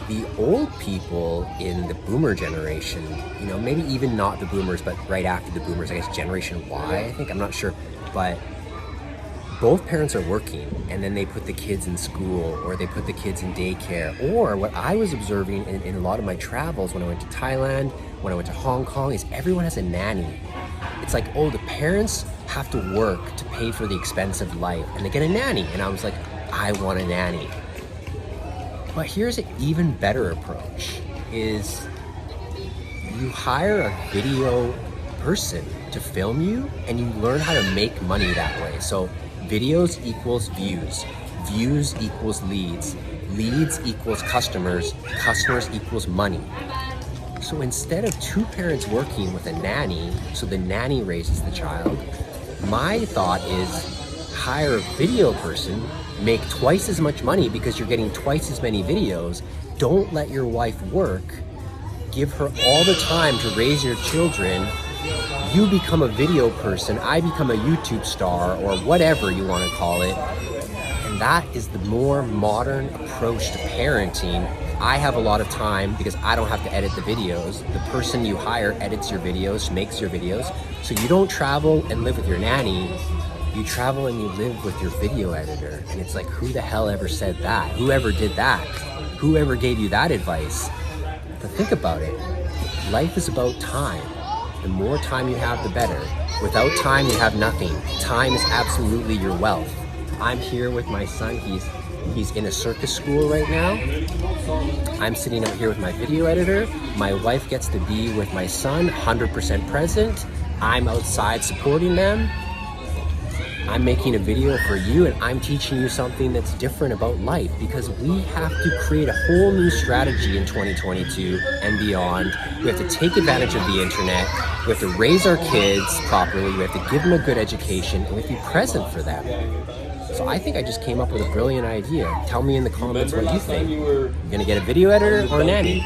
the old people in the boomer generation, maybe even not the boomers, but right after the boomers, I guess Generation Y, I think, I'm not sure, but both parents are working, and then they put the kids in school, or they put the kids in daycare. Or what I was observing in a lot of my travels when I went to Thailand, when I went to Hong Kong, is everyone has a nanny. It's like, oh, the parents have to work to pay for the expense of life, and they get a nanny. And I was like, I want a nanny. But here's an even better approach, is you hire a video person to film you, and you learn how to make money that way. So videos equals views, views equals leads, leads equals customers, customers equals money. So instead of two parents working with a nanny, so the nanny raises the child, my thought is hire a video person, make twice as much money because you're getting twice as many videos. Don't let your wife work. Give her all the time to raise your children. You become a video person, I become a YouTube star, or whatever you want to call it. And that is the more modern approach to parenting. I have a lot of time because I don't have to edit the videos. The person you hire edits your videos, makes your videos. So you don't travel and live with your nanny. You travel and you live with your video editor. And it's like, who the hell ever said that? Whoever did that? Whoever gave you that advice? But think about it. Life is about time. The more time you have, the better. Without time, you have nothing. Time is absolutely your wealth. I'm here with my son. He's in a circus school right now. I'm sitting out here with my video editor. My wife gets to be with my son, 100% present. I'm outside supporting them. I'm making a video for you, and I'm teaching you something that's different about life, because we have to create a whole new strategy in 2022 and beyond. We have to take advantage of the internet. We have to raise our kids properly. We have to give them a good education, and we have to be present for them. So I think I just came up with a brilliant idea. Tell me in the comments what you think. You're gonna get a video editor or a nanny?